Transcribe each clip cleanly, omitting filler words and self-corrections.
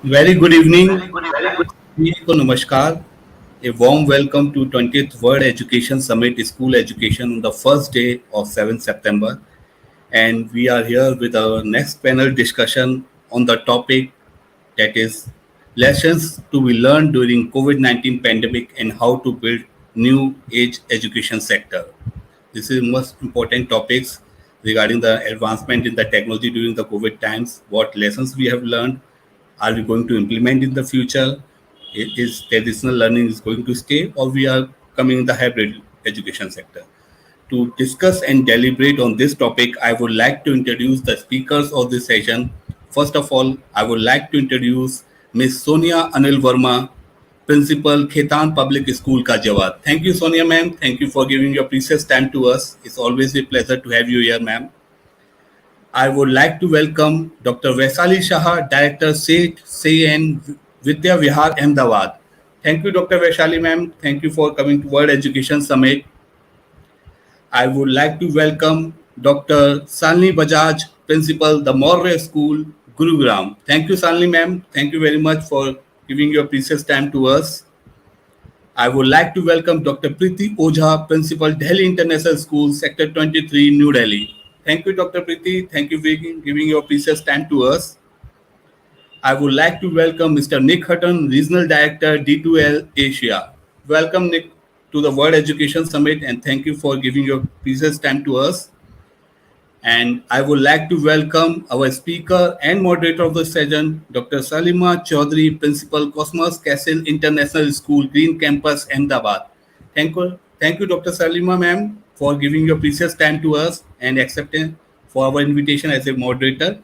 Very good evening. Ko Namaskar. A warm welcome to 20th World Education Summit School Education on the first day of 7th September. And we are here with our next panel discussion on the topic that is lessons to be learned during COVID-19 pandemic and how to build new age education sector. This is most important topics regarding the advancement in the technology during the COVID times. What lessons we have learned are we going to implement in the future? Is traditional learning is going to stay, or we are coming in the hybrid education sector? To discuss and deliberate on this topic, I would like to introduce the speakers of this session. First of all, I would like to introduce Ms. Sonia Anil Verma, Principal, Khetan Public School, Kajawad. Thank you, Sonia ma'am. Thank you for giving your precious time to us. It's always a pleasure to have you here, ma'am. I would like to welcome Dr. Vaisali Shah, Director, State and Vidya Vihar, Ahmedabad. Thank you, Dr. Vaishali ma'am. Thank you for coming to World Education Summit. I would like to welcome Dr. Salni Bajaj, Principal, the Morre School, Gurugram. Thank you, Salni ma'am. Thank you very much for giving your precious time to us. I would like to welcome Dr. Preeti Ojha, Principal, Delhi International School, Sector 23, New Delhi. Thank you, Dr. Preeti. Thank you for giving your precious time to us. I would like to welcome Mr. Nick Hutton, Regional Director, D2L Asia. Welcome, Nick, to the World Education Summit, and thank you for giving your precious time to us. And I would like to welcome our speaker and moderator of the session, Dr. Salima Chaudhary, Principal, Cosmos Castle International School, Green Campus, Ahmedabad. Thank you, Dr. Salima, ma'am, for giving your precious time to us and accepting for our invitation as a moderator.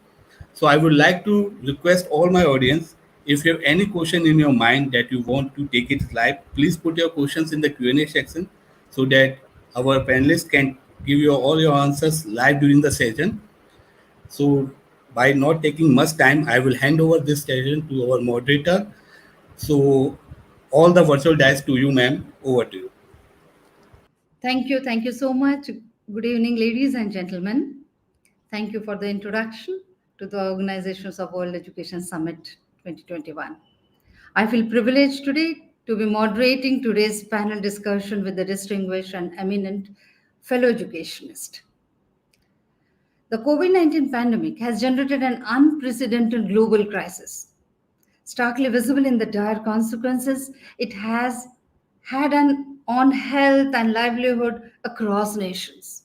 So I would like to request all my audience, if you have any question in your mind that you want to take it live, please put your questions in the Q&A section so that our panelists can give you all your answers live during the session. So by not taking much time, I will hand over this session to our moderator. So all the virtual dice to you, ma'am. Over to you. Thank you. Thank you so much. Good evening, ladies and gentlemen. Thank you for the introduction to the organizations of World Education Summit 2021. I feel privileged today to be moderating today's panel discussion with the distinguished and eminent fellow educationist. The COVID 19 pandemic has generated an unprecedented global crisis. Starkly visible in the dire consequences it has had on health and livelihood across nations.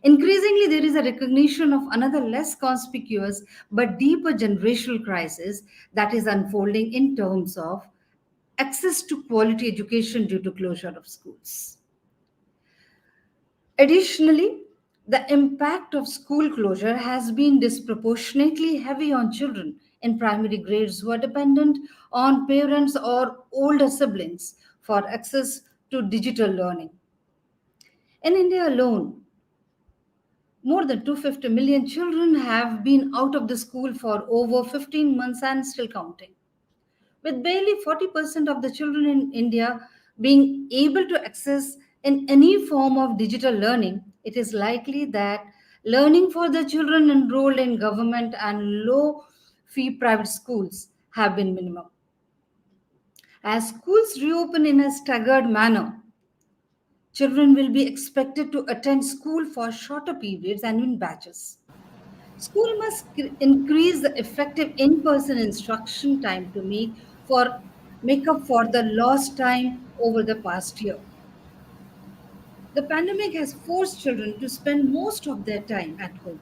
Increasingly, there is a recognition of another less conspicuous but deeper generational crisis that is unfolding in terms of access to quality education due to closure of schools. Additionally, the impact of school closure has been disproportionately heavy on children in primary grades who are dependent on parents or older siblings for access to digital learning. In India alone, more than 250 million children have been out of the school for over 15 months and still counting. With barely 40% of the children in India being able to access in any form of digital learning, it is likely that learning for the children enrolled in government and low fee private schools have been minimum. As schools reopen in a staggered manner, children will be expected to attend school for shorter periods and in batches. School must increase the effective in-person instruction time to make up for the lost time over the past year. The pandemic has forced children to spend most of their time at home.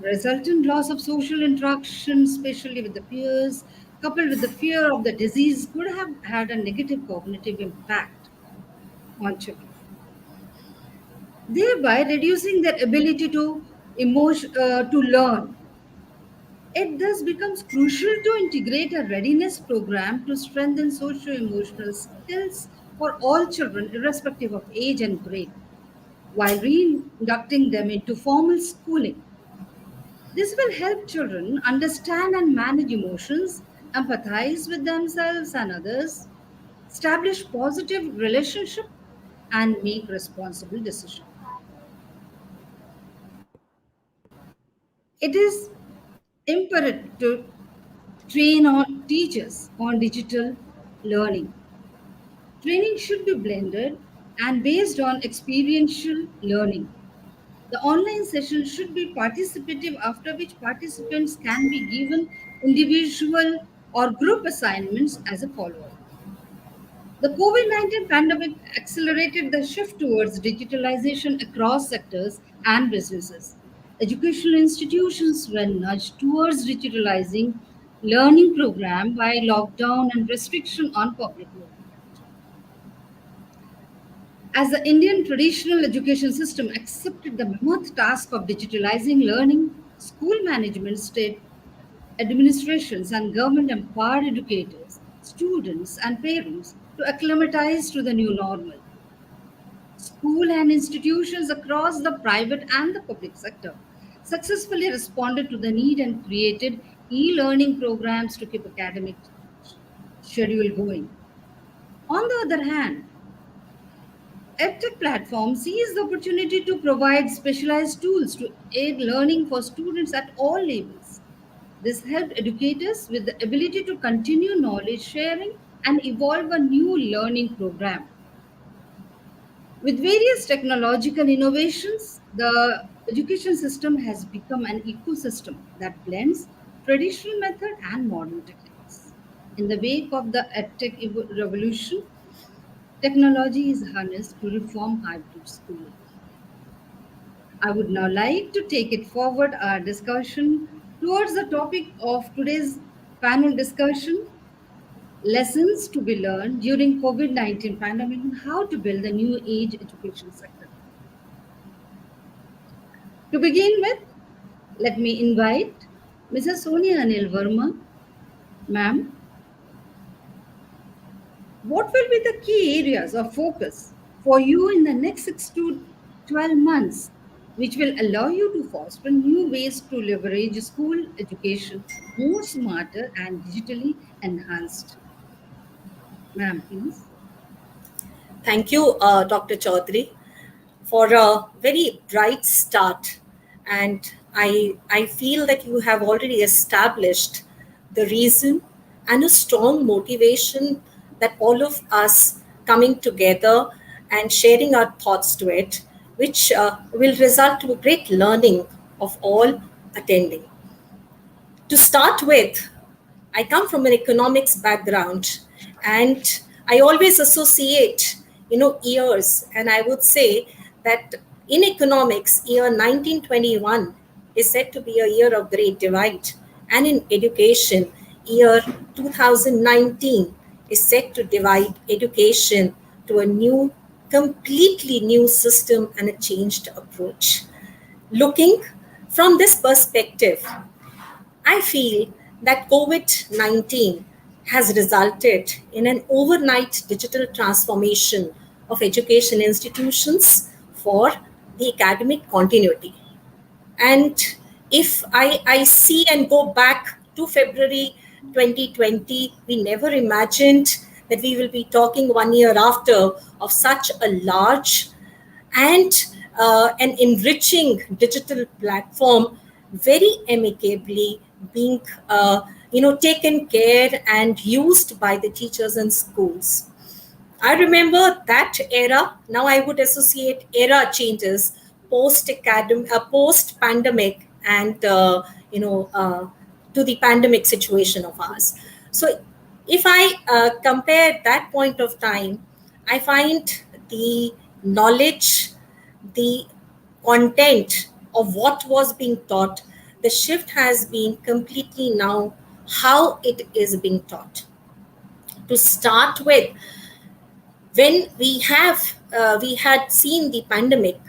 Resultant loss of social interaction, especially with the peers, coupled with the fear of the disease, could have had a negative cognitive impact on children, thereby reducing their ability to learn. It thus becomes crucial to integrate a readiness program to strengthen socio-emotional skills for all children, irrespective of age and grade, while reinducting them into formal schooling. This will help children understand and manage emotions, empathize with themselves and others, establish positive relationships, and make responsible decisions. It is imperative train on teachers on digital learning. Training should be blended and based on experiential learning. The online session should be participative, after which participants can be given individual or group assignments as a follow up. The COVID 19 pandemic accelerated the shift towards digitalization across sectors and businesses. Educational institutions were nudged towards digitalizing learning program by lockdown and restriction on public movement. As the Indian traditional education system accepted the mammoth task of digitalizing learning, school management, state administrations, and government empowered educators, students, and parents to acclimatize to the new normal. School and institutions across the private and the public sector successfully responded to the need and created e-learning programs to keep academic schedule going. On the other hand, EdTech platform sees the opportunity to provide specialized tools to aid learning for students at all levels. This helped educators with the ability to continue knowledge sharing and evolve a new learning program. With various technological innovations, the education system has become an ecosystem that blends traditional method and modern techniques. In the wake of the EdTech revolution, technology is harnessed to reform hybrid schooling. I would now like to take it forward our discussion towards the topic of today's panel discussion, lessons to be learned during COVID-19 pandemic and how to build a new age education sector. To begin with, let me invite Mrs. Sonia Anil Verma. Ma'am, what will be the key areas of focus for you in the next 6 to 12 months, which will allow you to foster new ways to leverage school education more smarter and digitally enhanced? Ma'am, please. Thank you, Dr. Chaudhary, for a very bright start. And I feel that you have already established the reason and a strong motivation that all of us coming together and sharing our thoughts to it, which will result to a great learning of all attending. To start with, I come from an economics background, and I always associate, years, and I would say that in economics, year 1921 is said to be a year of great divide, and in education, year 2019 is set to divide education to a new, completely new system and a changed approach. Looking from this perspective, I feel that COVID 19 has resulted in an overnight digital transformation of education institutions for the academic continuity. And if I see and go back to February 2020, we never imagined that we will be talking 1 year after of such a large and an enriching digital platform very amicably being taken care and used by the teachers and schools. I remember that era. Now I would associate era changes post pandemic and to the pandemic situation of ours. So if I compare that point of time, I find the knowledge, the content of what was being taught, the shift has been completely now how it is being taught. To start with, when we had seen the pandemic,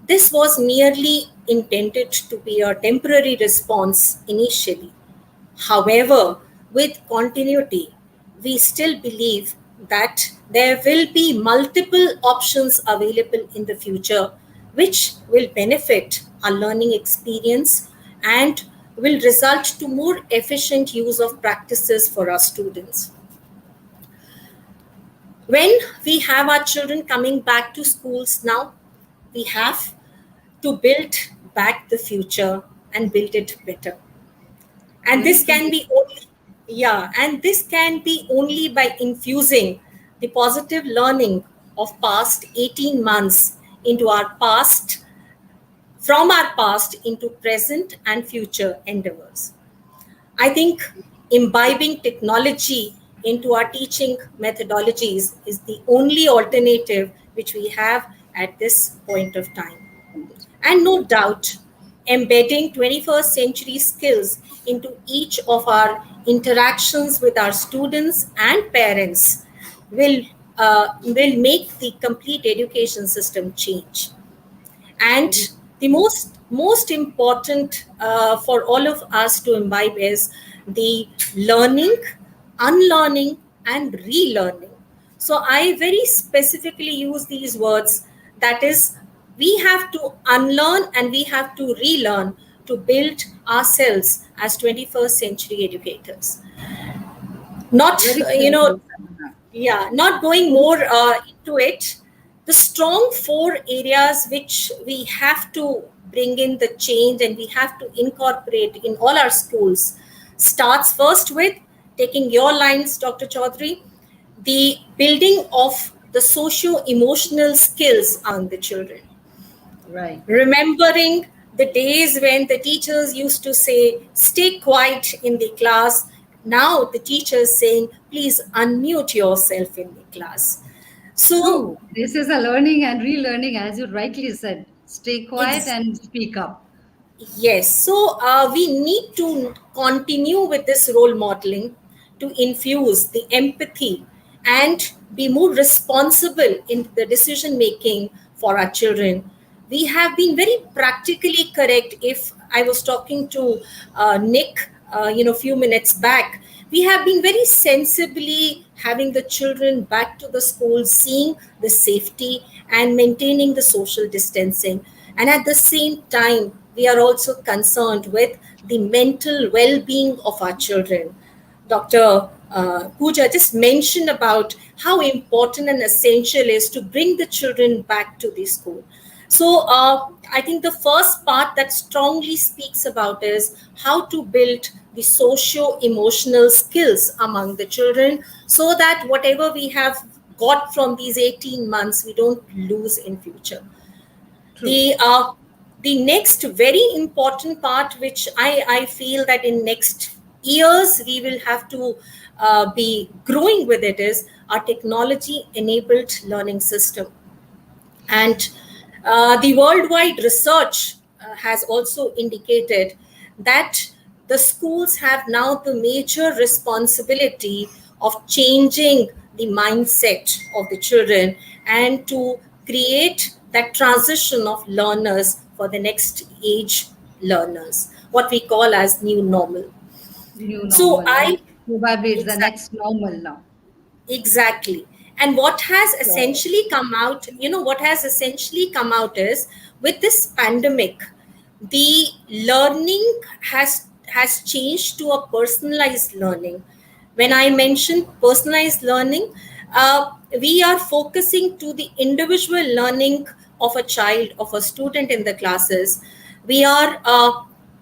this was merely intended to be a temporary response initially. However, with continuity, we still believe that there will be multiple options available in the future which will benefit our learning experience and will result to more efficient use of practices for our students. When we have our children coming back to schools now, we have to build back the future and build it better. And this can be only Yeah, and this can be only by infusing the positive learning of past 18 months into our past, from our past into present and future endeavors. I think imbibing technology into our teaching methodologies is the only alternative which we have at this point of time. And no doubt, embedding 21st century skills into each of our interactions with our students and parents will, will make the complete education system change. And the most important for all of us to imbibe is the learning, unlearning, and relearning. So I very specifically use these words, that is, we have to unlearn and we have to relearn to build ourselves as 21st century educators. Not Very you know clearly said, ma'am. Yeah, not going more into it, the strong four areas which we have to bring in the change and we have to incorporate in all our schools starts first with, taking your lines, Dr. Chaudhary, the building of the socio emotional skills among the children. Right. Remembering the days when the teachers used to say, stay quiet in the class. Now the teachers saying, please unmute yourself in the class. So, True. This is a learning and relearning, as you rightly said. Stay quiet ex- and speak up. yes, so we need to continue with this role modeling to infuse the empathy and be more responsible in the decision making for our children. We have been very practically correct. If I was talking to Nick, few minutes back, we have been very sensibly having the children back to the school, seeing the safety and maintaining the social distancing. And at the same time, we are also concerned with the mental well being of our children. Dr. Pooja just mentioned about how important and essential is to bring the children back to the school. So I think the first part that strongly speaks about is how to build the socio-emotional skills among the children so that whatever we have got from these 18 months, we don't lose in future. True. The next very important part, which I feel that in next years we will have to be growing with it, is our technology enabled learning system. And the worldwide research has also indicated that the schools have now the major responsibility of changing the mindset of the children and to create that transition of learners for the next age learners, what we call as new normal. New So normal. And I probably it's the exactly next normal now. Exactly. And what has So, essentially come out, what has essentially come out is, with this pandemic, the learning has changed to a personalized learning. When I mention personalized learning, we are focusing to the individual learning of a child, of a student in the classes. We are,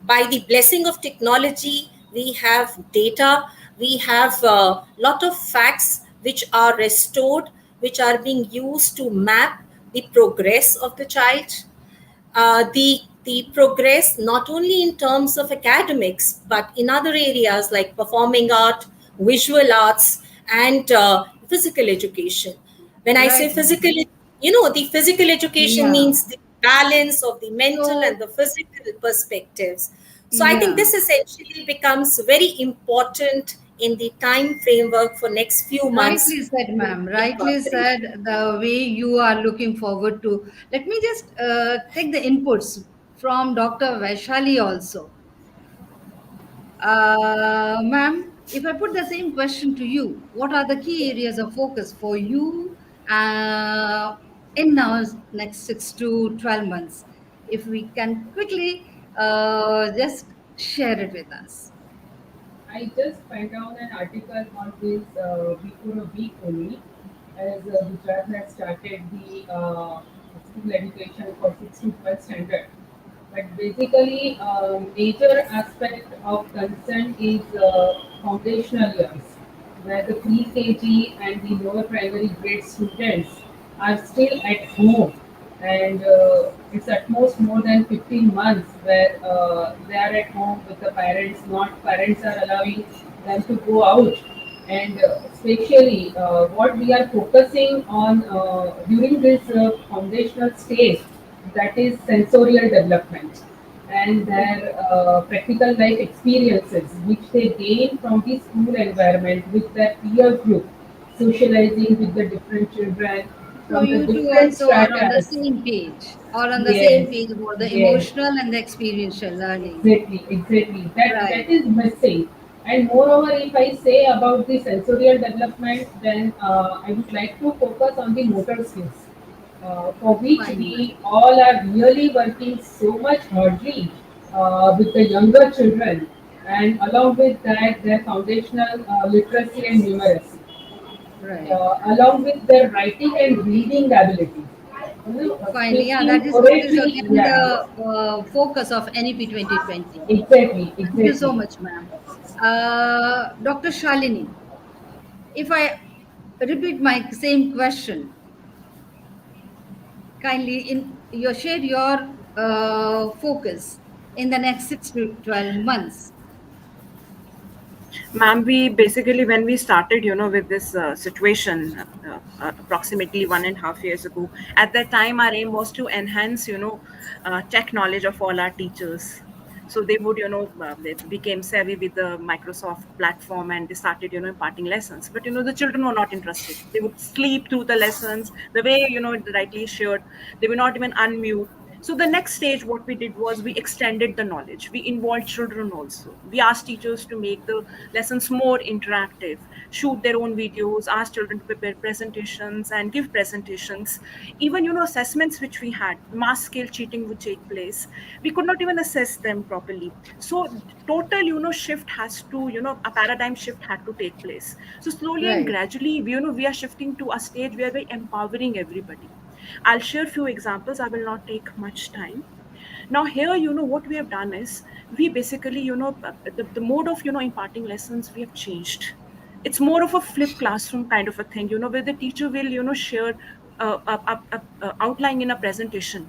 by the blessing of technology, we have data, we have a lot of facts which are restored, which are being used to map the progress of the child, the progress not only in terms of academics but in other areas like performing art, visual arts, and physical education. When I say right, ma'am. physical, the physical education Yeah. means the balance of the mental and So, the physical perspectives. So I think yeah. this essentially becomes very important in the time framework for next few months Rightly said, to ma'am. Rightly incorporate. said, the way you are looking forward to. Let me just take the inputs from Dr. Vaishali also. Ma'am, if I put the same question to you, what are the key areas of focus for you uh, in now next 6 to 12 months? If we can quickly just share it with us. I just found out an article on this before a week only, as Gujarat has started the school education for 6 to 12 standard. But basically, major aspect of concern is foundational years, where the pre-KG and the lower primary grade students are still at home, and it's at most more than 15 months where they are at home with the parents. Not parents are allowing them to go out, and especially what we are focusing on during this foundational stage, that is sensorial development and their practical life experiences which they gain from the school environment with their peer group, socializing with the different children So from the you two different also are on the stratas. same page, or on the same Yes, page about the yes. emotional and the experiential learning. Exactly, exactly. That Right. is missing. And moreover, if I say about the sensorial development, then I would like to focus on the motor skills, for which Fine, we ma'am. all are really working so much hardly with the younger children, and along with that, their foundational literacy and numeracy, Right. along with their writing and reading abilities. Fine. Yeah, Speaking that is what is oratory, again yeah, the focus of NEP 2020. exactly, Thank you so exactly. much, ma'am. Dr. Shalini, if I repeat my same question, kindly you share your focus in the next 6 to 12 months. Ma'am, we basically, when we started, with this situation approximately 1.5 years ago, at that time, our aim was to enhance, tech knowledge of all our teachers. So they would, they became savvy with the Microsoft platform and they started, imparting lessons. But, the children were not interested. They would sleep through the lessons the way, rightly shared. They would not even unmute. So the next stage, what we did was we extended the knowledge. We involved children also. We asked teachers to make the lessons more interactive, shoot their own videos, ask children to prepare presentations and give presentations. Even, assessments which we had, mass scale cheating would take place. We could not even assess them properly. So total, shift has to, a paradigm shift had to take place. So slowly and Right. gradually, we are shifting to a stage where we're empowering everybody. I'll share a few examples. I will not take much time. Now here, what we have done is we basically, the mode of, imparting lessons we have changed. It's more of a flip classroom kind of a thing, where the teacher will, share outline in a presentation,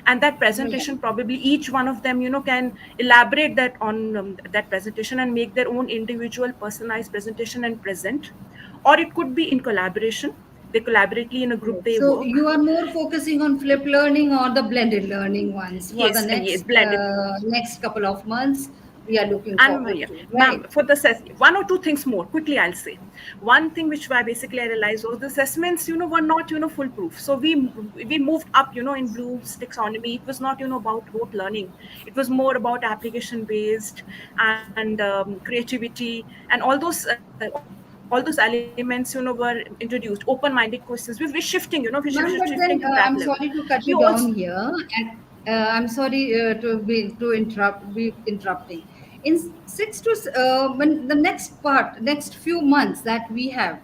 and that Right. presentation, probably each one of them, can elaborate that on that presentation and make their own individual personalized presentation and present. Or it could be in collaboration. They collaboratively in a group Right. they So work. you are more focusing on flip learning or the blended learning ones for the Yes, yes, blended. next couple of months we are looking And forward yeah, to, ma'am, right? for the one or two things more quickly, I'll say. One thing which I basically I realized was the assessments, were not, foolproof. So we moved up, in Bloom's taxonomy. It was not, about rote learning. It was more about application based and creativity and all those elements, were introduced. Open-minded questions. We're shifting, we're Ma'am, shifting but to that then level. I'm sorry to We cut you also down here, and I'm sorry to be interrupting. In when the next part, next few months that we have,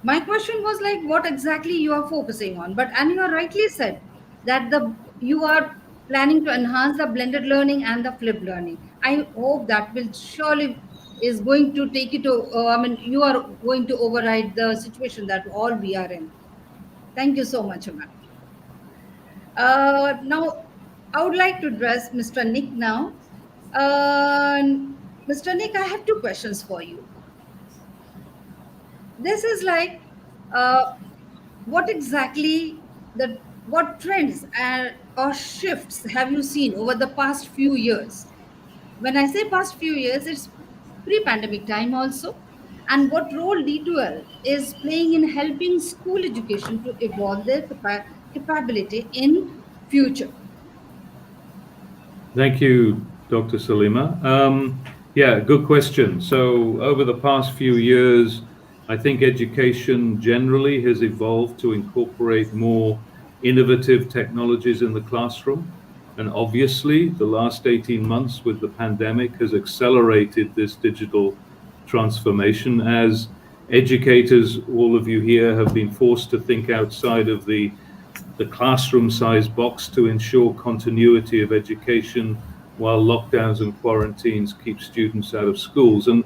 my question was like, what exactly you are focusing on? But and you are rightly said that the you are planning to enhance the blended learning and the flip learning. I hope that will surely is going to take you to. I mean, you are going to override the situation that all we are in. Thank you so much, ma'am. Now, I would like to address Mr. Nick now. Uh, Mr. Nick, I have two questions for you. This is like, uh, what exactly what trends or shifts have you seen over the past few years? When I say past few years, it's pre-pandemic time also. And what role D2L is playing in helping school education to evolve their capability in future? Thank you, Dr. Salima. Yeah, good question. So, over the past few years, I think education generally has evolved to incorporate more innovative technologies in the classroom. And obviously, the last 18 months with the pandemic has accelerated this digital transformation as educators, all of you here, have been forced to think outside of the the classroom size box to ensure continuity of education while lockdowns and quarantines keep students out of schools. And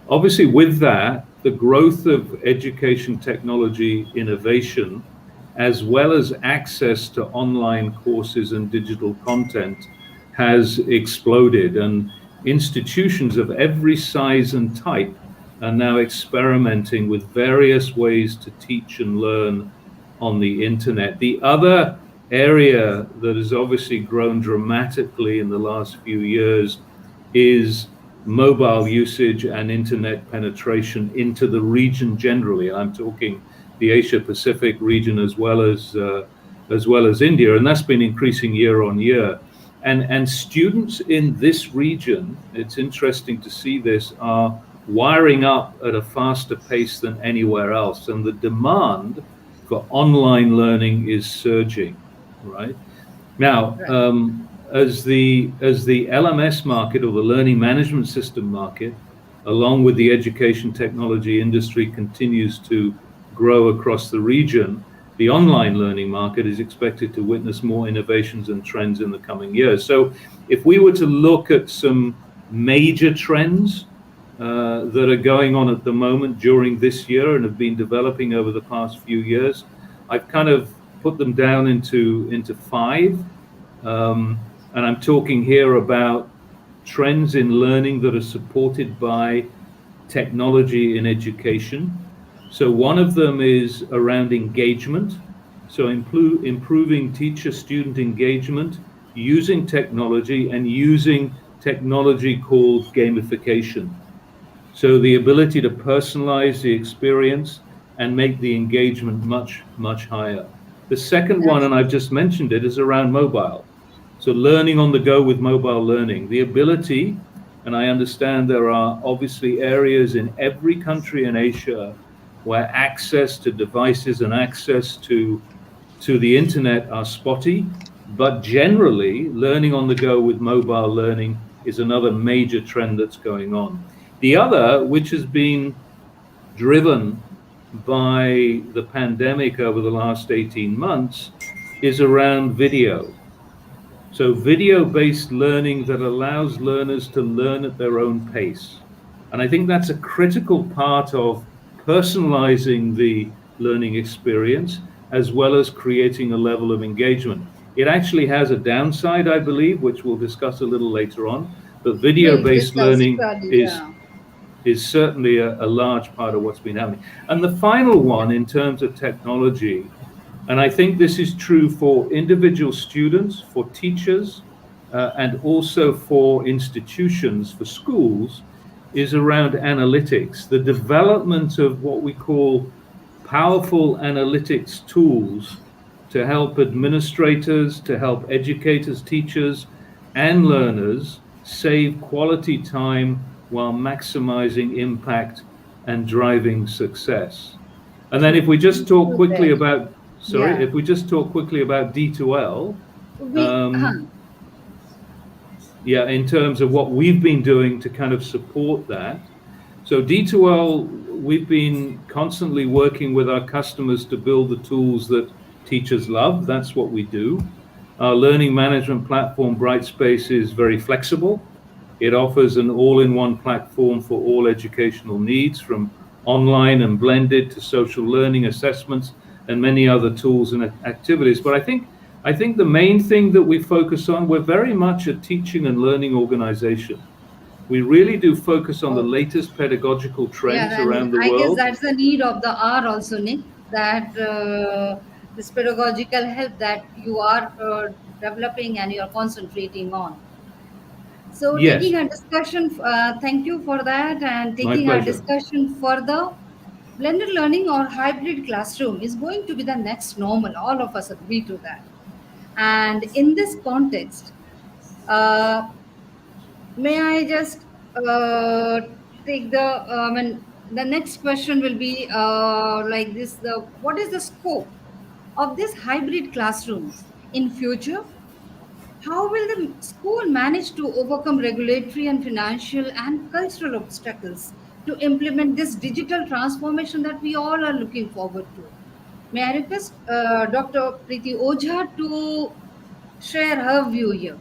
obviously with that, the growth of education technology innovation, as well as access to online courses and digital content, has exploded. And institutions of every size and type are now experimenting with various ways to teach and learn on the internet. The other area that has obviously grown dramatically in the last few years is mobile usage and internet penetration into the region generally. I'm talking the Asia Pacific region as well as India, and that's been increasing year on year. And students in this region, it's interesting to see this, are wiring up at a faster pace than anywhere else, and the demand for online learning is surging. Right now, as the LMS market, or the learning management system market, along with the education technology industry, continues to grow across the region, the online learning market is expected to witness more innovations and trends in the coming years. So if we were to look at some major trends that are going on at the moment during this year and have been developing over the past few years, I've kind of put them down into five. And I'm talking here about trends in learning that are supported by technology in education. So one of them is around engagement. So improving teacher-student engagement using technology, and using technology called gamification. So the ability to personalize the experience and make the engagement much, much higher. The second one, and I've just mentioned it, is around mobile. So learning on the go with mobile learning, the ability, and I understand there are obviously areas in every country in Asia where access to devices and access to the internet are spotty, but generally learning on the go with mobile learning is another major trend that's going on. The other, which has been driven by the pandemic over the last 18 months, is around video. So video-based learning that allows learners to learn at their own pace. And I think that's a critical part of personalizing the learning experience, as well as creating a level of engagement. It actually has a downside, I believe, which we'll discuss a little later on, but video-based learning is certainly a large part of what's been happening. And the final one in terms of technology, and I think this is true for individual students, for teachers, and also for institutions, for schools, is around analytics, the development of what we call powerful analytics tools to help administrators, to help educators, teachers, and learners save quality time while maximizing impact and driving success. And then if we just talk quickly about, if we just talk quickly about D2L, in terms of what we've been doing to kind of support that. So D2L, we've been constantly working with our customers to build the tools that teachers love. That's what we do. Our learning management platform, Brightspace, is very flexible. It offers an all-in-one platform for all educational needs, from online and blended to social learning assessments and many other tools and activities. But I think the main thing that we focus on, we're very much a teaching and learning organization. We really do focus on the latest pedagogical trends around the world. I guess that's the need of the hour also, Nick, that this pedagogical help that you are developing and you're concentrating on. So taking a discussion, thank you for that, and taking our discussion further, blended learning or hybrid classroom is going to be the next normal. All of us agree to that. And in this context, may I just take the next question will be like this: what is the scope of these hybrid classrooms in future? How will the school manage to overcome regulatory and financial and cultural obstacles to implement this digital transformation that we all are looking forward to? May I request Dr. Preeti Ojha to share her view here?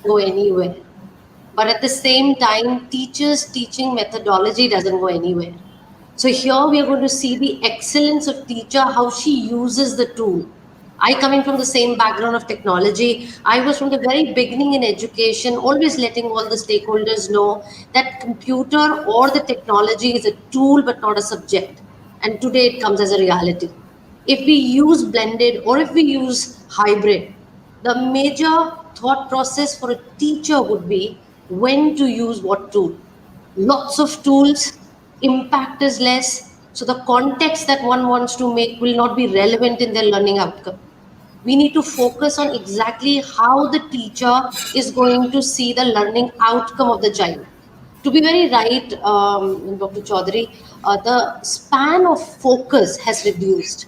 Go anywhere. But at the same time, teachers' teaching methodology doesn't go anywhere. So here we are going to see the excellence of teacher, how she uses the tool. I coming from the same background of technology, I was from the very beginning in education, always letting all the stakeholders know that computer or the technology is a tool but not a subject. And today it comes as a reality. If we use blended or if we use hybrid, the major thought process for a teacher would be when to use what tool. Lots of tools, impact is less, so the context that one wants to make will not be relevant in their learning outcome. We need to focus on exactly how the teacher is going to see the learning outcome of the child. To be very right, Dr. Chaudhary, the span of focus has reduced.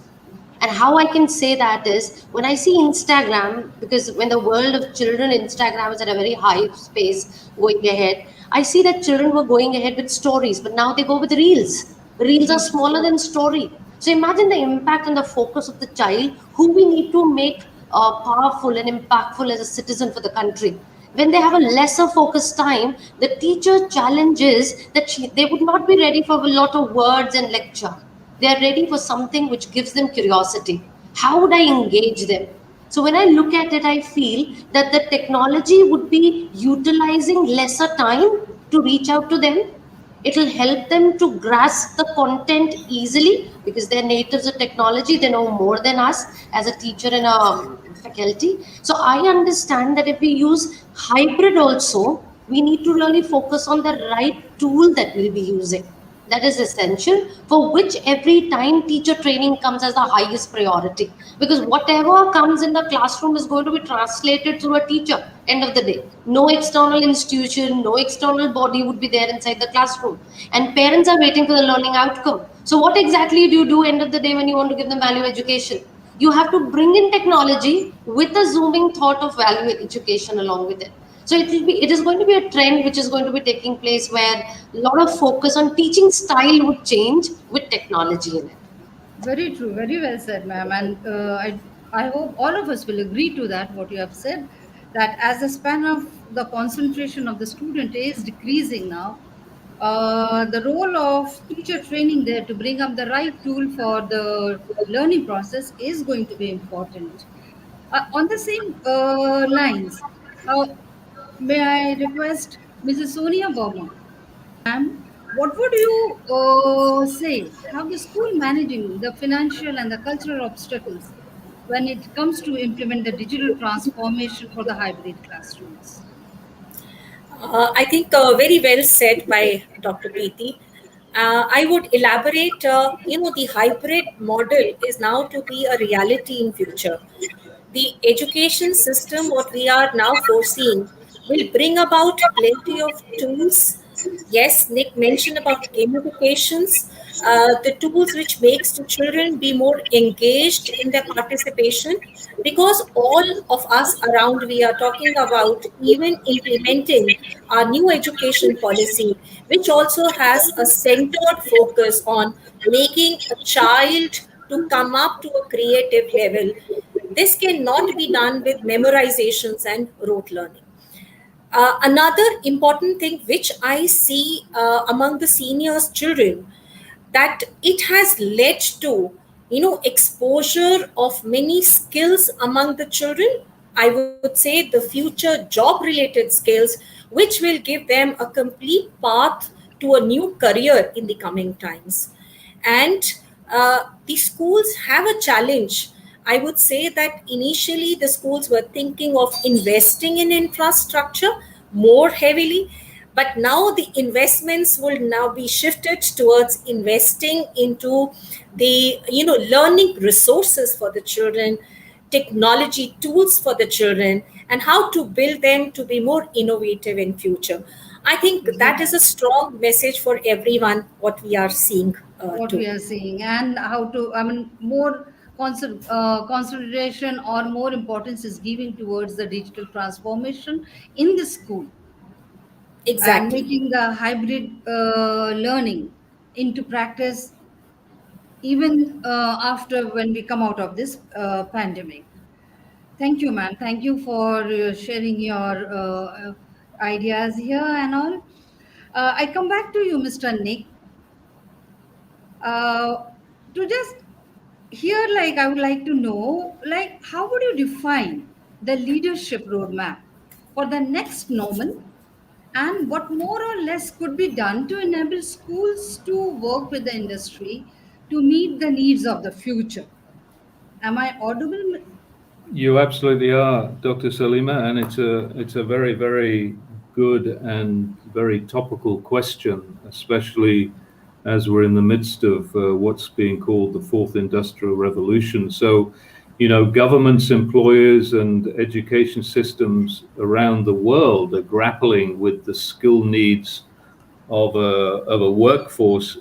And how I can say that is when I see Instagram, because when the world of children, Instagram is at a very high space going ahead. I see that children were going ahead with stories, but now they go with reels. Reels are Yes. smaller than story. So imagine the impact and the focus of the child who we need to make powerful and impactful as a citizen for the country. When they have a lesser focused time, the teacher challenges that they would not be ready for a lot of words and lecture. They are ready for something which gives them curiosity. How would I engage them? So when I look at it, I feel that the technology would be utilizing lesser time to reach out to them. It'll help them to grasp the content easily because they're natives of technology. They know more than us as a teacher and a faculty. So I understand that if we use hybrid also, we need to really focus on the right tool that we'll be using. That is essential, for which every time teacher training comes as the highest priority, because whatever comes in the classroom is going to be translated through a teacher. End of the day, no external institution, no external body would be there inside the classroom, and parents are waiting for the learning outcome. So what exactly do you do end of the day when you want to give them value education? You have to bring in technology with a zooming thought of value education along with it. So it is going to be a trend which is going to be taking place where a lot of focus on teaching style would change with technology in it. Very true, very well said, ma'am. And I hope all of us will agree to that, what you have said, that as the span of the concentration of the student is decreasing now, the role of teacher training there to bring up the right tool for the learning process is going to be important. On the same lines, uh, may I request Mrs. Sonia Burma? Ma'am, what would you say? How the school managing the financial and the cultural obstacles when it comes to implement the digital transformation for the hybrid classrooms? I think very well said by Dr. Preeti. I would elaborate, the hybrid model is now to be a reality in future. The education system, what we are now foreseeing, will bring about plenty of tools. Yes, Nick mentioned about gamifications, the tools which makes the children be more engaged in their participation, because all of us around we are talking about even implementing our new education policy, which also has a centered focus on making a child to come up to a creative level. This cannot be done with memorizations and rote learning. Another important thing which I see among the seniors children, that it has led to exposure of many skills among the children. I would say the future job related skills which will give them a complete path to a new career in the coming times. And the schools have a challenge. I would say that initially the schools were thinking of investing in infrastructure more heavily, but now the investments will now be shifted towards investing into the learning resources for the children, technology tools for the children, and how to build them to be more innovative in future. I think that is a strong message for everyone what we are seeing What we too. are seeing and how to, I mean, more consideration or more importance is giving towards the digital transformation in the school. and Exactly. making the hybrid learning into practice even after when we come out of this pandemic. Thank you, ma'am. Thank you for sharing your ideas here and all. I come back to you, Mr. Nick, uh, to just here, like, I would like to know, like, how would you define the leadership roadmap for the next normal, and what more or less could be done to enable schools to work with the industry to meet the needs of the future? Am I audible? You absolutely are, Dr. Salima, and it's a very, very good and very topical question, especially as we're in the midst of what's being called the fourth industrial revolution. So, governments, employers, and education systems around the world are grappling with the skill needs of a workforce,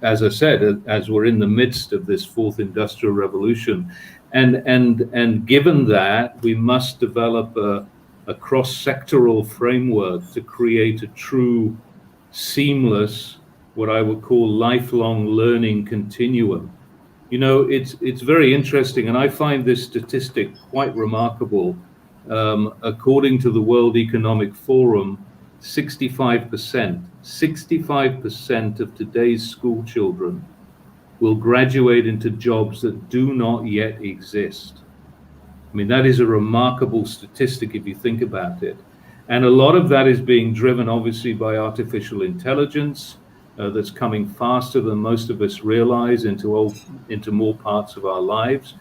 as I said, as we're in the midst of this fourth industrial revolution, and given that, we must develop a cross-sectoral framework to create a true, seamless, what I would call lifelong learning continuum. It's very interesting, and I find this statistic quite remarkable. According to the World Economic Forum, 65% of today's school children will graduate into jobs that do not yet exist. I mean, that is a remarkable statistic if you think about it. And a lot of that is being driven, obviously, by artificial intelligence that's coming faster than most of us realize into more parts of our lives.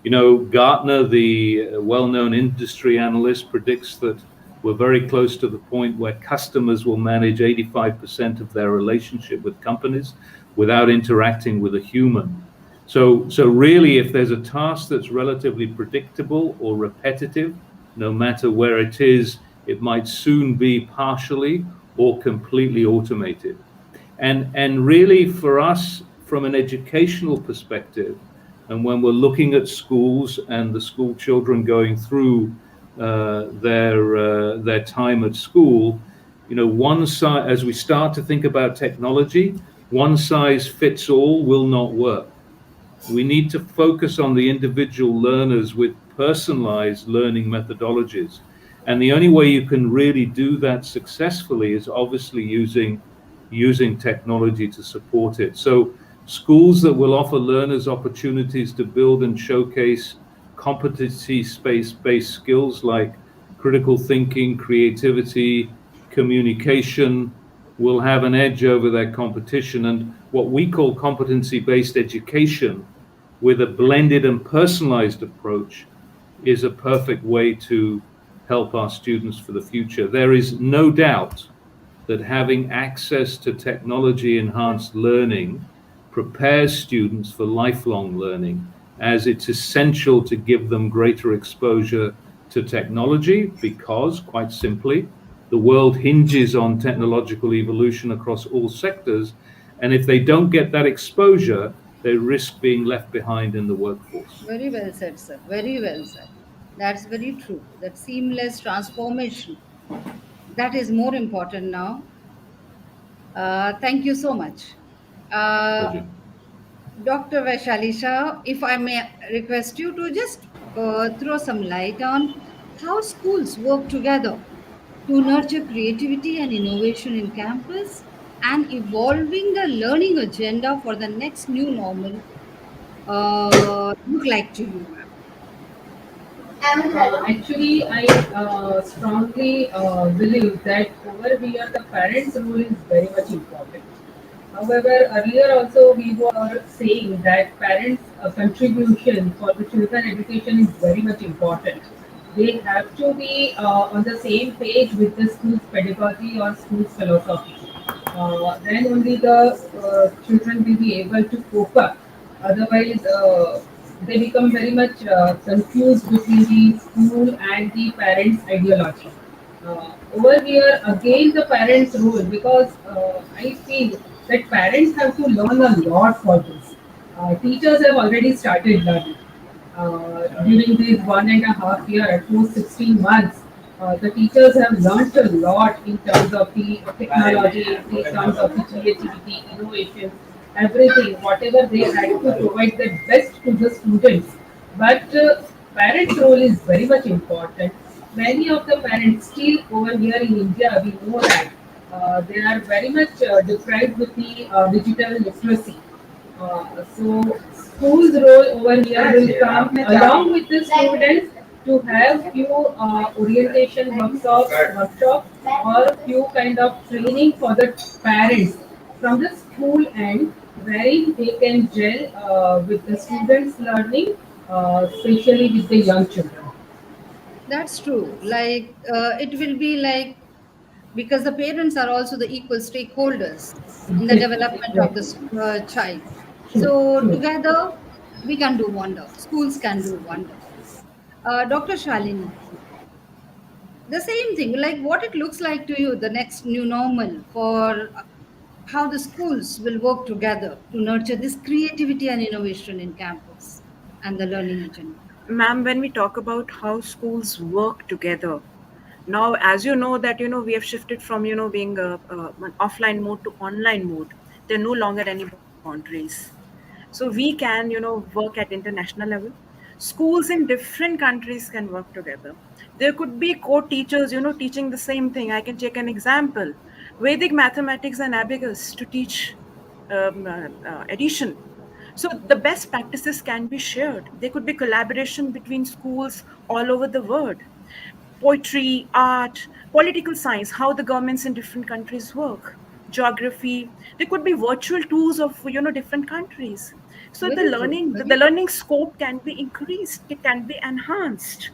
Gartner, the well-known industry analyst, predicts that we're very close to the point where customers will manage 85% of their relationship with companies without interacting with a human. So really, if there's a task that's relatively predictable or repetitive, no matter where it is, it might soon be partially or completely automated. And really, for us, from an educational perspective, and when we're looking at schools and the school children going through their time at school, one size, as we start to think about technology, one size fits all will not work. We need to focus on the individual learners with personalized learning methodologies. And the only way you can really do that successfully is obviously using technology to support it. So schools that will offer learners opportunities to build and showcase competency-based skills like critical thinking, creativity, communication, will have an edge over their competition. And what we call competency-based education, with a blended and personalized approach, is a perfect way to help our students for the future. There is no doubt that having access to technology-enhanced learning prepares students for lifelong learning, as it's essential to give them greater exposure to technology because, quite simply, the world hinges on technological evolution across all sectors, and if they don't get that exposure, they risk being left behind in the workforce. Very well said, sir. Very well said. That's very true. That seamless transformation, that is more important now. Thank you so much. Pleasure. Dr. Vaishali Shah, if I may request you to just throw some light on how schools work together to nurture creativity and innovation in campus and evolving the learning agenda for the next new normal look like to you, ma'am? Actually, I strongly believe that over here the parents' role is very much important. However, earlier also we were saying that parents' contribution for the children education is very much important. They have to be on the same page with the school's pedagogy or school's philosophy. Then only the children will be able to cope up. Otherwise, they become very much confused between the school and the parents' ideology. Over here, again, the parents' role, because I feel that parents have to learn a lot for this. Teachers have already started learning during these 1.5 years, at most 16 months. The teachers have learnt a lot in terms of the technology, in terms of the creativity, innovation, everything, whatever they had to provide the best to the students. But parents' role is very much important. Many of the parents still over here in India, we know that they are very much deprived with the digital literacy. So school's role over here will come along with the students to have few orientation workshops or few kind of training for the parents from the school end, wherein they can gel with the students' learning, especially with the young children. That's true. Like it will be like, because the parents are also the equal stakeholders in the Exactly, development of the exactly. child. True, So true. together we can do wonder. Schools can do wonder. Dr. Shalini, the same thing, like what it looks like to you, the next new normal for how the schools will work together to nurture this creativity and innovation in campus and the learning agenda. Ma'am, when we talk about how schools work together, now, as you know, that we have shifted from being an offline mode to online mode. There are no longer any boundaries, so we can work at international level. Schools in different countries can work together. There could be co-teachers teaching the same thing. I can take an example: Vedic mathematics and abacus to teach addition. So the best practices can be shared. There could be collaboration between schools all over the world. Poetry, art, political science, how the governments in different countries work, geography. There could be virtual tours of different countries. So the Very true. learning, the Very true. learning scope can be increased. It can be enhanced.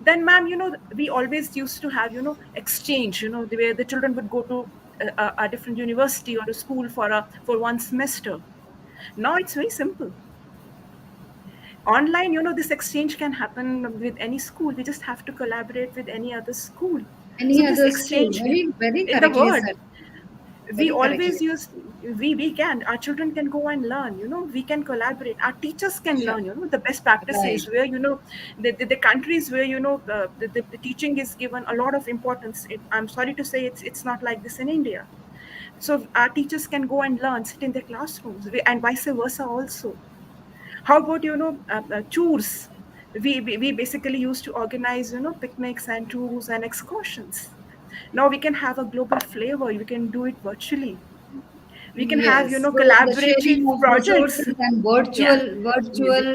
Then, ma'am, we always used to have exchange. Where the children would go to a different university or a school for 1 semester. Now it's very simple. Online, this exchange can happen with any school. We just have to collaborate with any other school. So Any this other school? exchange Very, very in the correctly world, said. we Very correctly always said. use, we can, our children can go and learn, we can collaborate, our teachers can Sure. learn the best practices, Right. where the countries where the teaching is given a lot of importance. I'm sorry to say, it's not like this in India. So our teachers can go and learn, sit in their classrooms, and vice versa also. How about tours? We basically used to organize picnics and tours and excursions. Now we can have a global flavor. We can do it virtually. We can have Yes. So the collaborative sharing of projects. resources and Yeah. virtual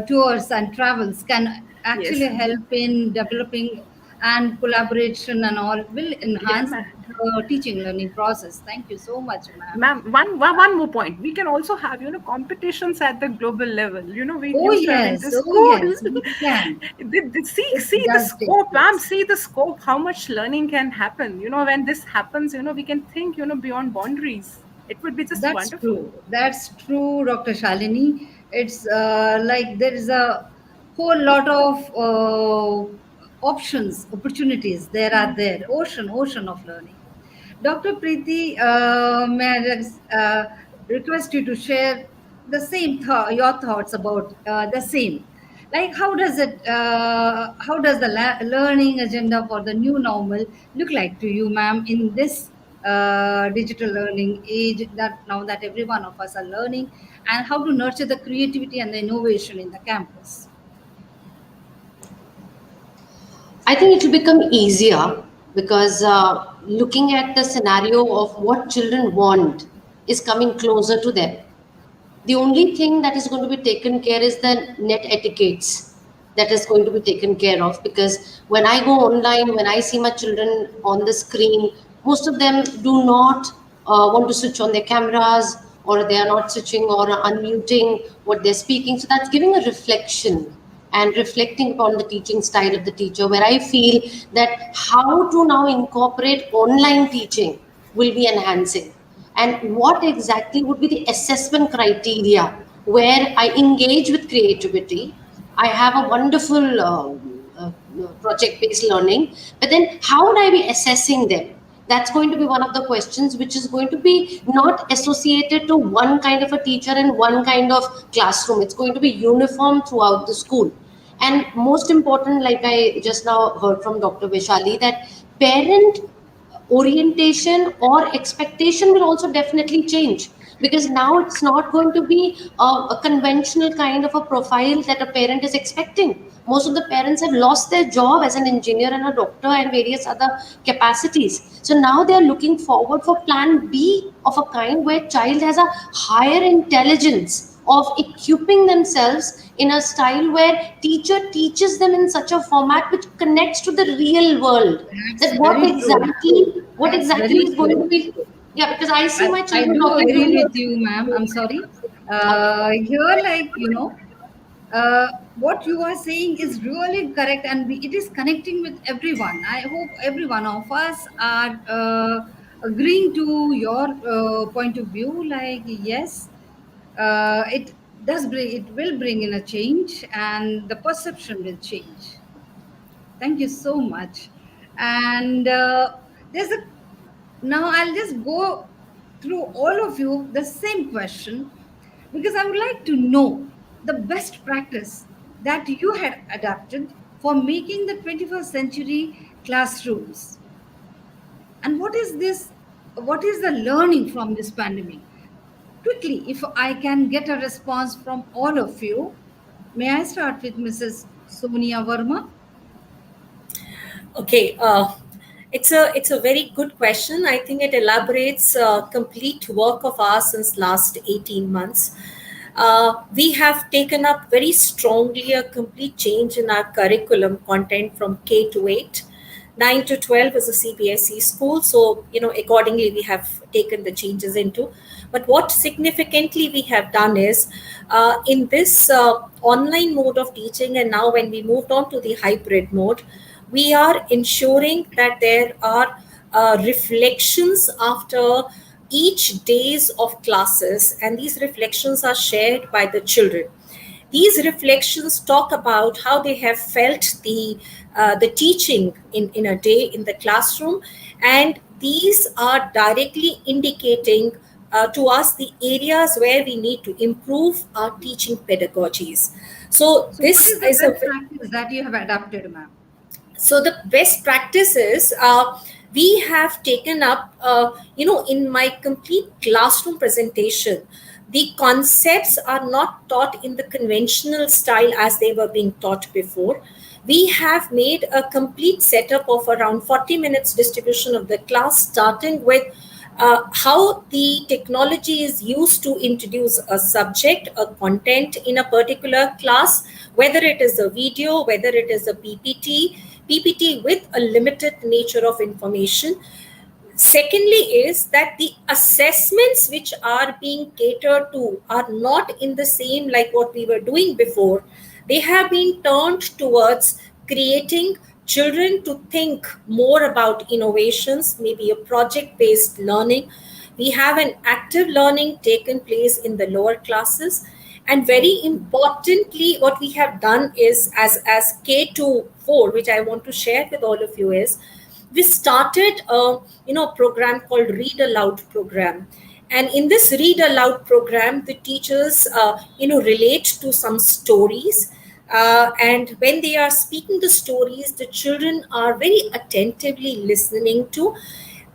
tours and travels can actually Yes. help in developing, and collaboration and all will Yeah, enhance ma'am. the teaching learning process. Thank you so much, ma'am. Ma'am, one more point. We can also have competitions at the global level. We Oh used to have inter yes, oh school. yes, we can. See It the does take scope, ma'am. place. See the scope. How much learning can happen? When this happens, we can think beyond boundaries. It would be just That's wonderful. true. That's true, Dr. Shalini. It's like there is a whole lot of options, opportunities. There are there, ocean of learning. Dr. Preeti, may I request you to share the same your thoughts about the same. Like how does the learning agenda for the new normal look like to you, ma'am, in this digital learning age that now that every one of us are learning, and how to nurture the creativity and the innovation in the campus? I think it will become easier because looking at the scenario of what children want is coming closer to them. The only thing that is going to be taken care is the net etiquettes that is going to be taken care of, because when I go online, when I see my children on the screen, most of them do not want to switch on their cameras, or they are not switching or unmuting what they're speaking. So that's giving a reflection and reflecting upon the teaching style of the teacher, where I feel that how to now incorporate online teaching will be enhancing, and what exactly would be the assessment criteria where I engage with creativity. I have a wonderful project based learning, but then how would I be assessing them? That's going to be one of the questions, which is going to be not associated to one kind of a teacher and one kind of classroom. It's going to be uniform throughout the school. And most important, like I just now heard from Dr. Vishali, that parent orientation or expectation will also definitely change, because now it's not going to be a conventional kind of a profile that a parent is expecting. Most of the parents have lost their job as an engineer and a doctor and various other capacities, so now they are looking forward for plan B of a kind where child has a higher intelligence of equipping themselves in a style where teacher teaches them in such a format which connects to the real world, That's that very true. what That's exactly very is going to true. be. Yeah, because I see my I children do talking to agree me. with you, ma'am. I'm sorry. Okay. Here, like, what you are saying is really correct, and it is connecting with everyone. I hope every one of us are agreeing to your point of view. Like, yes, it does bring, it will bring in a change, and the perception will change. Thank you so much. And there's a now I'll just go through all of you the same question, because I would like to know the best practice that you had adapted for making the 21st century classrooms. And what is this? What is the learning from this pandemic? Quickly, if I can get a response from all of you, may I start with Mrs. Sonia Verma? Okay, it's a very good question. I think it elaborates complete work of ours since last 18 months. We have taken up very strongly a complete change in our curriculum content from K to 8. 9 to 12 is a CBSE school, so accordingly we have taken the changes into. But what significantly we have done is, in this online mode of teaching, and now when we moved on to the hybrid mode, we are ensuring that there are reflections after each days of classes, and these reflections are shared by the children. These reflections talk about how they have felt the teaching in a day in the classroom, and these are directly indicating to us the areas where we need to improve our teaching pedagogies. So So, what this is the is a best practice that you have adapted, ma'am? so the best practice is, we have taken up, in my complete classroom presentation, the concepts are not taught in the conventional style as they were being taught before. We have made a complete setup of around 40 minutes distribution of the class, starting with how the technology is used to introduce a subject, a content in a particular class, whether it is a video, whether it is a PPT with a limited nature of information. Secondly, is that the assessments which are being catered to are not in the same like what we were doing before. They have been turned towards creating children to think more about innovations, maybe a project based learning. We have an active learning taken place in the lower classes. And very importantly, what we have done is, as K to 4, which I want to share with all of you, is we started a program called Read Aloud program. And in this Read Aloud program, the teachers relate to some stories, and when they are speaking the stories, the children are very attentively listening to.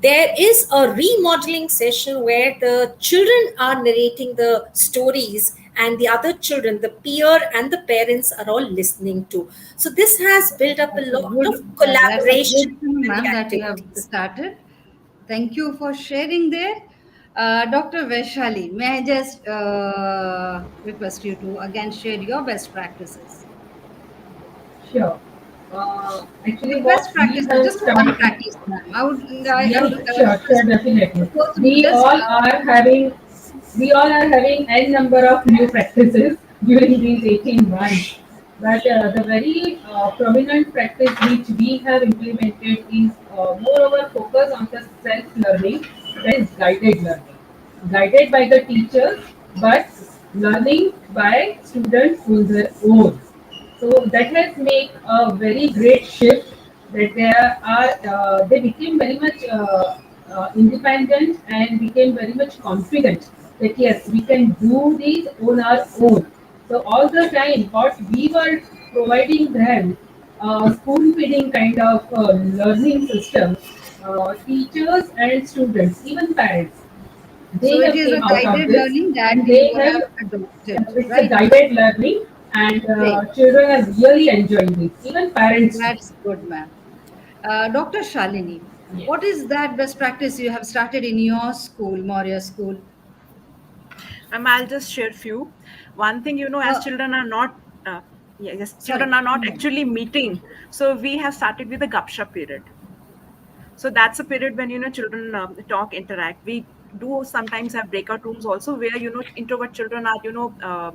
There is a remodeling session where the children are narrating the stories, and the other children, the peer and the parents, are all listening to. So this has built up a That's a lot good, of that's a collaboration good thing, in the ma'am, that you have activities. started. Thank you for sharing there. Dr. Vaishali, may I just request you to again share your best practices? Sure. The Actually, what best we practices, have just one started. practice, ma'am. I Yes, would sure, sure, request the definitely. person to We just all are having, we all are having n number of new practices during these 18 months. But the very prominent practice which we have implemented is moreover focus on the self-learning, that is guided learning. Guided by the teachers, but learning by students on their own. So that has made a very great shift, that they became very much independent and became very much confident that yes, we can do this on our own. So all the time what providing them spoon feeding kind of learning system, teachers and students, even parents, So they it have is a came out of guided this, learning that and they you have, have adopted, it's a right? guided learning, and Great. children are really enjoying this, even parents too. That's good, ma'am. Dr. Shalini, Yes. what is that best practice you have started in your school, Moria School? I'll just share few. One thing, as Uh, children are not, yes, Sorry, children are not come on. actually meeting. So we have started with the gupshup period. So that's a period when children talk, interact. We do sometimes have breakout rooms also where introvert children are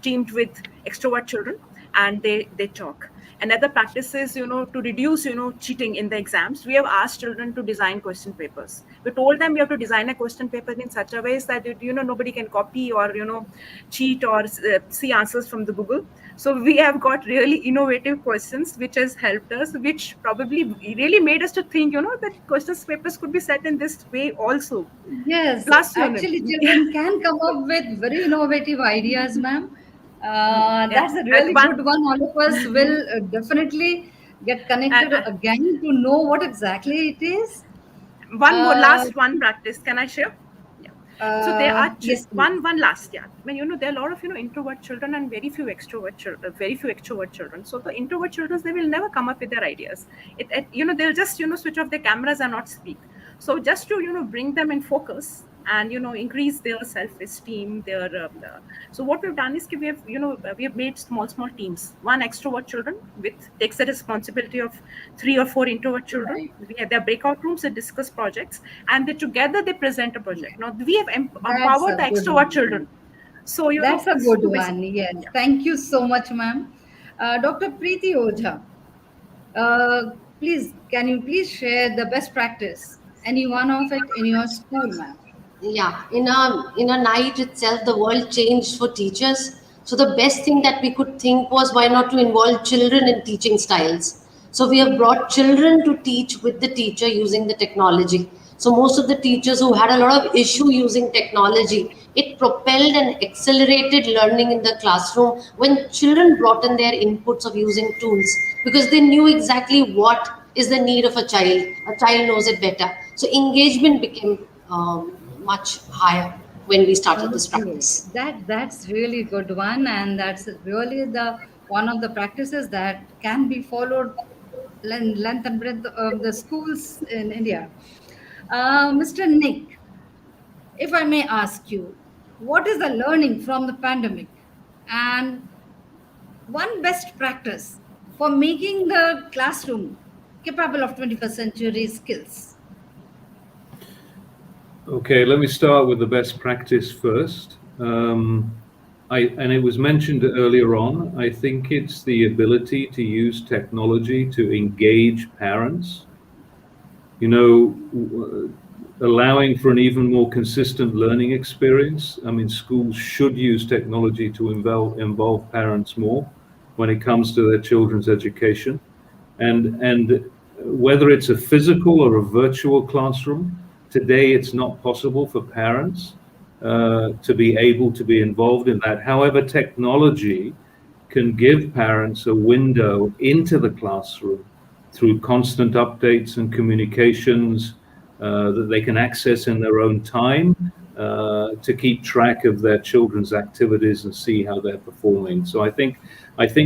teamed with extrovert children, and they talk. Another practice is to reduce cheating in the exams. We have asked children to design question papers. We told them you have to design a question paper in such a way that nobody can copy or cheat or see answers from the Google. So we have got really innovative questions which has helped us, which probably really made us to think that questions papers could be set in this way also. Yes, Plus actually, yeah, children can come up with very innovative ideas, ma'am. yeah. That's a really One good one. All of us will definitely get uh, connected uh, again to know what exactly it is. one more Uh, last one practice, can I share? Yeah. So there are yes, please. one last, yeah. I mean, there are a lot of introvert children and very few extrovert children, very few extrovert children. So the introvert children, they will never come up with their ideas. They'll just switch off their cameras and not speak. So just to bring them in focus and increase their self-esteem, so what we've done is we have made small teams. One extrovert children with takes the responsibility of 3 or 4 introvert children. Right. We have their breakout rooms, they discuss projects, and together they present a project. Now we have That's empowered a the good extrovert one. children. So That's a good so one. basically, Yes. yeah. Thank you so much, ma'am. Dr. Preeti Ojha, uh, please, can you please share the best practice? Any one of it in your school, ma'am? Yeah, in a night itself, the world changed for teachers. So the best thing that we could think was, why not to involve children in teaching styles. So we have brought children to teach with the teacher using the technology. So most of the teachers who had a lot of issue using technology, it propelled and accelerated learning in the classroom when children brought in their inputs of using tools, because they knew exactly what is the need of a child. A child knows it better. So engagement became much higher when we started this Okay, practice. that's really good one, and that's really the one of the practices that can be followed length and breadth of the schools in India. Mr. Nick, if I may ask you, what is the learning from the pandemic, and one best practice for making the classroom capable of 21st century skills? Okay, let me start with the best practice first. And it was mentioned earlier on, I think it's the ability to use technology to engage parents, allowing for an even more consistent learning experience. I mean, schools should use technology to involve parents more when it comes to their children's education. And whether it's a physical or a virtual classroom, today it's not possible for parents to be able to be involved in that. However, technology can give parents a window into the classroom through constant updates and communications that they can access in their own time to keep track of their children's activities and see how they're performing. So I think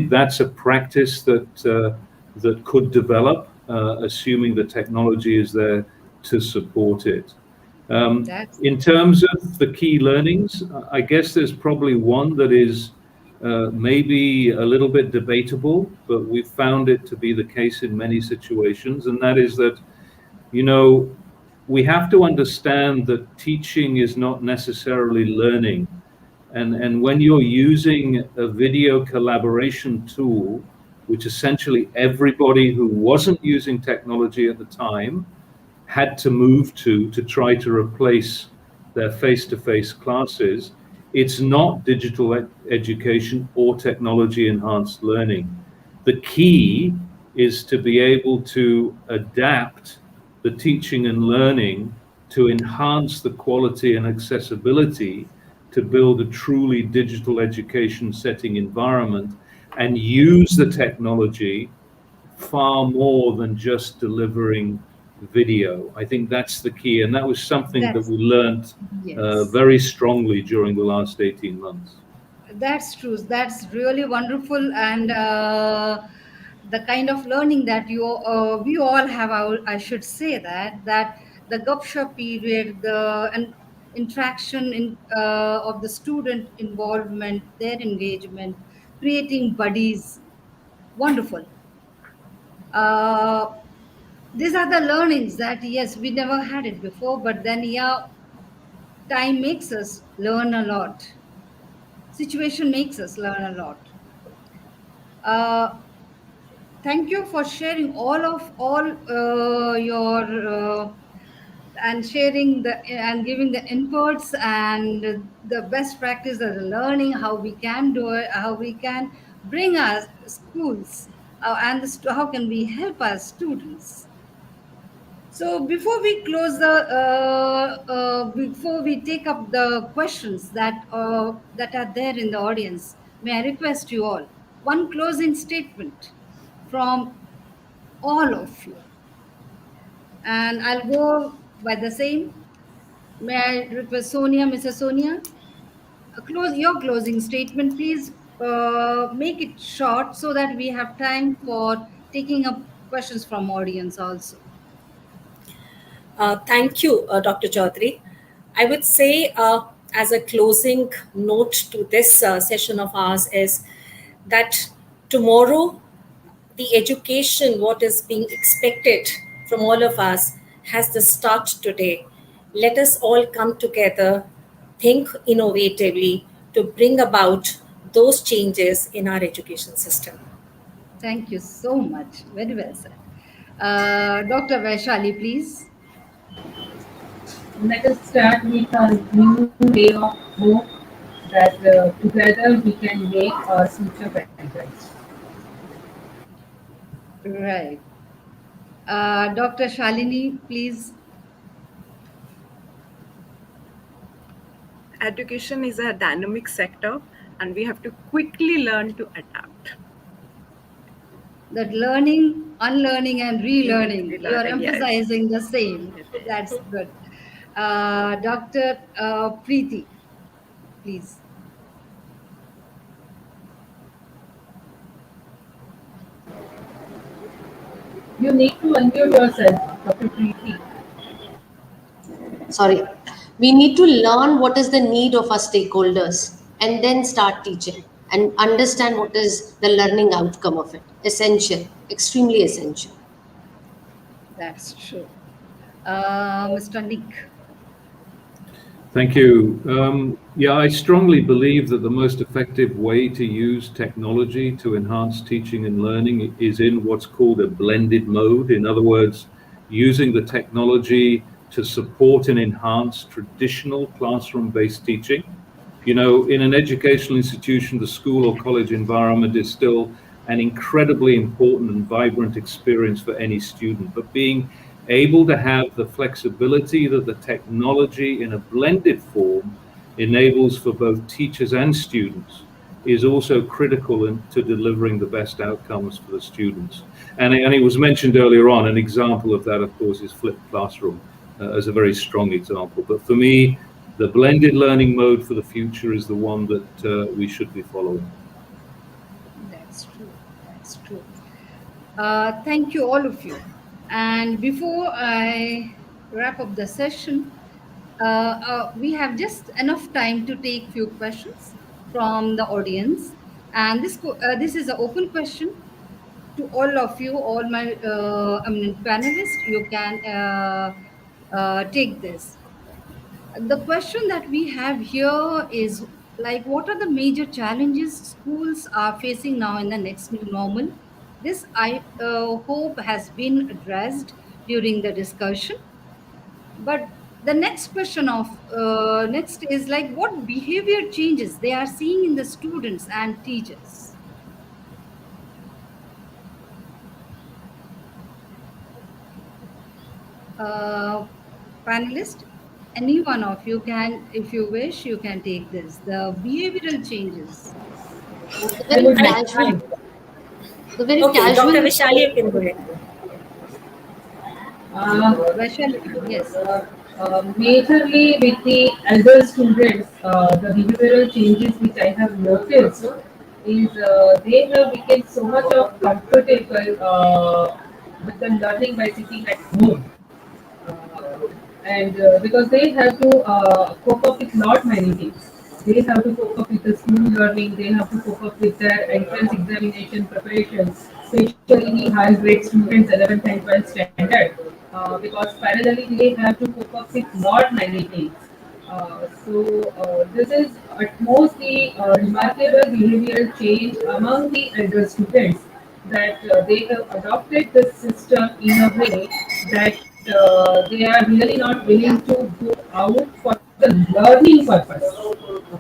that's a practice that could develop, assuming the technology is there to support it. That's In terms of the key learnings, I guess there's probably one that is maybe a little bit debatable, but we've found it to be the case in many situations, and that is that, you know, we have to understand that teaching is not necessarily learning. And when you're using a video collaboration tool, which essentially everybody who wasn't using technology at the time had to move to try to replace their face-to-face classes, it's not digital education or technology enhanced learning. The key is to be able to adapt the teaching and learning to enhance the quality and accessibility to build a truly digital education setting environment, and use the technology far more than just delivering video. I think that's the key, and that was something that That's we learned yes. very strongly during the last 18 months. That's true. That's really wonderful, and the kind of learning that we all have. I should say that the gupshup period, the interaction of the student involvement, their engagement, creating buddies, wonderful. Uh, these are the learnings that yes, we never had it before, but then yeah, time makes us learn a lot. Situation makes us learn a lot. Uh, Thank you for sharing all your and sharing the and giving the inputs and the best practice of the learning, how we can do it, how we can bring our schools, how can we help our students. So before we take up the questions that are there in the audience, may I request you all one closing statement from all of you, and I'll go by the same. May I request Sonia, Mrs. Sonia, your closing statement, please. Make it short so that we have time for taking up questions from audience also. Thank you, Dr. Chaudhary. I would say, as a closing note to this session of ours, is that tomorrow the education, what is being expected from all of us, has the start today. Let us all come together, think innovatively to bring about those changes in our education system. Thank you so much. Very well said. Dr. Vaishali, please. Let us start with a new way of hope that together we can make our future better. Right. Dr. Shalini, please. Education is a dynamic sector, and we have to quickly learn to adapt. That learning, unlearning, and relearning, you are Relearning, yes. emphasizing the same. That's good. Dr. Preeti, please. You need to unmute yourself, Dr. Preeti. Sorry. We need to learn what is the need of our stakeholders and then start teaching and understand what is the learning outcome of it. Essential, extremely essential. That's true. Mr. Nick. Thank you. Yeah, I strongly believe that the most effective way to use technology to enhance teaching and learning is in what's called a blended mode. In other words, using the technology to support and enhance traditional classroom-based teaching. You know, in an educational institution, the school or college environment is still an incredibly important and vibrant experience for any student, but being able to have the flexibility that the technology in a blended form enables for both teachers and students is also critical to delivering the best outcomes for the students. And it was mentioned earlier on, an example of that, of course, is flipped classroom as a very strong example. But for me, the blended learning mode for the future is the one that we should be following. That's true. That's true. Thank you, all of you. And before I wrap up the session, we have just enough time to take few questions from the audience. And this is an open question to all of you, all my panelists. You can take this. The question that we have here is like, what are the major challenges schools are facing now in the next new normal? This I hope has been addressed during the discussion. But the next question of next is like, what behavior changes they are seeing in the students and teachers? Panelist, any one of you can, if you wish, you can take this. The behavioral changes. The I very would like casual, to. the very Okay, Dr. casual. Vishali, you can go ahead. Vaishali, yes. Majorly with the elder students, the behavioral changes which I have noticed is they have become so much of comfortable with the learning by sitting at home. And because they have to cope up with lot many things. They have to cope up with the school learning, they have to cope up with their entrance examination preparations, especially the high grade students, 11th and 12th standard, because parallelly they have to cope up with lot many things. This is at most the remarkable behavioral change among the elder students, that they have adopted the system in a way that they are really not willing to go out for the learning purpose.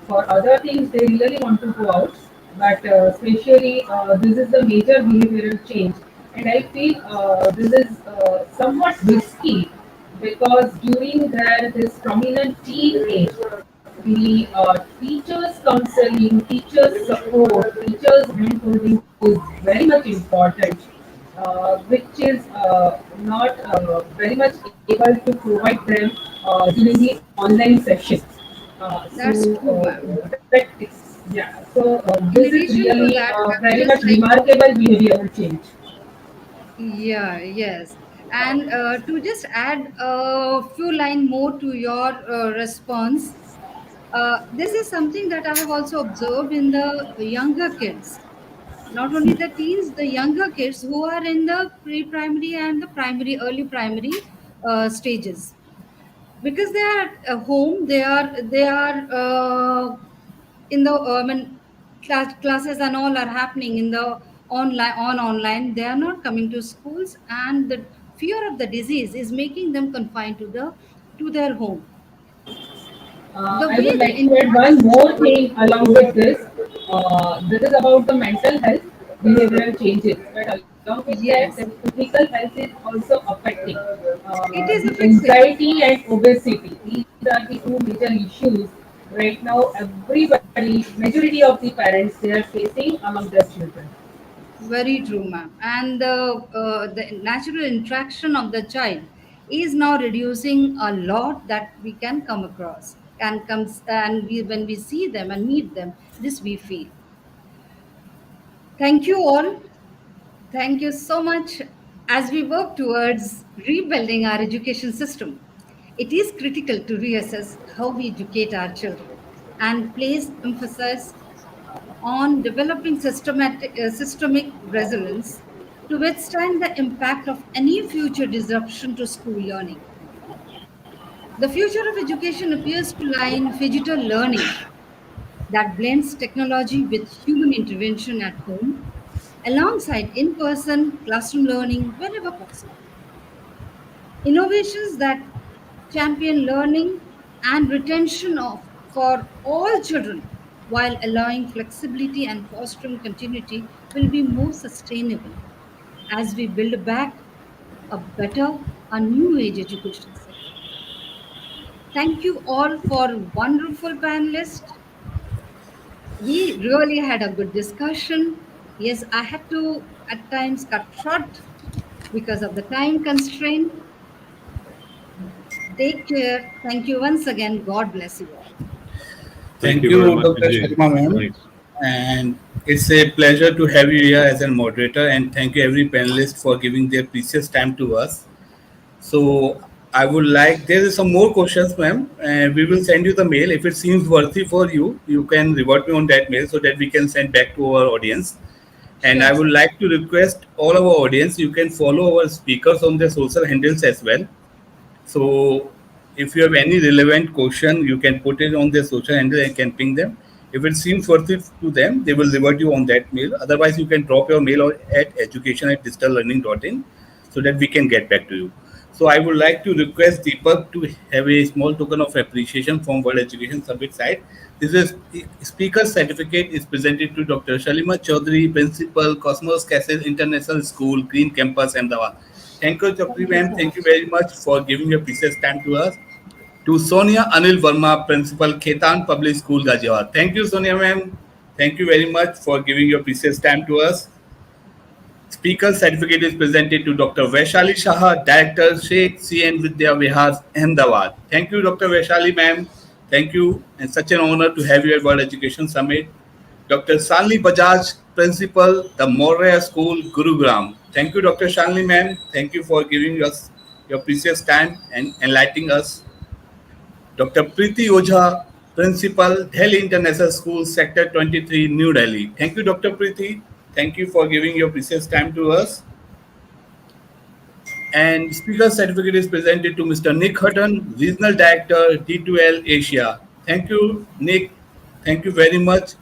For other things, they really want to go out, but especially this is the major behavioral change, and I feel this is somewhat risky because during this prominent teen age, the teachers' counseling, teachers' support, teachers' handholding is very much important, which is not very much able to provide them during the online session. That's true, ma'am. That is, yeah. In This is addition to really that, I would very just much like to, remarkable behavioral change. yeah, yes. And to just add a few line more to your response, this is something that I have also observed in the younger kids. Not only the teens, the younger kids who are in the pre-primary and the primary, early primary stages, because they are at home, they are in the I mean, classes and all are happening in the online. They are not coming to schools, and the fear of the disease is making them confined to their home. The I would way they like to add interact one with more school, thing along with this. This is about the mental health behavioral changes, but along with that, the yes, physical health is also affecting. it The is affecting. anxiety and obesity, these are the two major issues right now. Everybody, majority of the parents, they are facing among their children. Very true, ma'am. And the natural interaction of the child is now reducing a lot that we can come across and comes and when we see them and meet them, this we feel. Thank you all. Thank you so much. As we work towards rebuilding our education system, it is critical to reassess how we educate our children and place emphasis on developing systemic resilience to withstand the impact of any future disruption to school learning. The future of education appears to lie in digital learning that blends technology with human intervention at home, alongside in person classroom learning whenever possible. Innovations that champion learning and retention of for all children while allowing flexibility and fostering continuity will be more sustainable as we build back a better, a new age education sector. Thank you all for wonderful panelists. We really had a good discussion. Yes, I had to at times cut short because of the time constraint. Take care. Thank you once again. God bless you all. Thank Thank you very you, much Dr. indeed. Sharma ma'am. Thanks. And it's a pleasure to have you here as a moderator. And thank you every panelist for giving their precious time to us. So I would like, there is some more questions, ma'am. We will send you the mail. If it seems worthy for you, you can revert me on that mail so that we can send back to our audience. And I Sure, would sir. like to request all our audience, you can follow our speakers on their social handles as well. So if you have any relevant question, you can put it on their social handle and can ping them. If it seems worth it to them, they will revert you on that mail. Otherwise, you can drop your mail at education@digitallearning.in so that we can get back to you. So I would like to request Deepak to have a small token of appreciation from World Education Summit side. This is speaker certificate is presented to Dr. Shalima Chaudhary, Principal, Cosmos Castle International School, Green Campus, Ahmedabad. Thank you, Chakri Thank you ma'am. so Thank you much. very much for giving your precious time to us. To Sonia Anil Verma, Principal, Khetan Public School, Gajiwala. Thank you, Sonia ma'am. Thank you very much for giving your precious time to us. Speaker certificate is presented to Dr. Vaishali Shah, Director, Sheikh CN Vidya Vihar, Ahmedabad. Thank you, Dr. Vaishali ma'am. Thank you, and such an honor to have you at World Education Summit. Dr. Shalini Bajaj, Principal, the Moria School, Gurugram. Thank you, Dr. Shalini ma'am. Thank you for giving us your precious time and enlightening us. Dr. Preeti Ojha, Principal, Delhi International School, Sector 23, New Delhi. Thank you, Dr. Preeti. Thank you for giving your precious time to us. And speaker certificate is presented to Mr. Nick Hutton, Regional Director, D2L Asia. Thank you, Nick. Thank you very much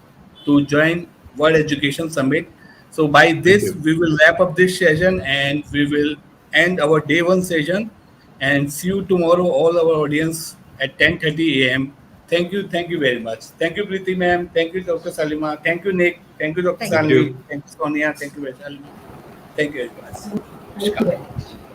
to join World Education Summit. So by this, you. we will wrap up this session and we will end our day one session. And see you tomorrow, all our audience at 10:30 a.m. Thank you very much. Thank you, Preeti ma'am. Thank you, Dr. Salima. Thank you, Nick. Thank you, Dr. Thank you. Salini. Thank you, Sonia. Thank you, Vaishali. Thank you very much. Thank you very much.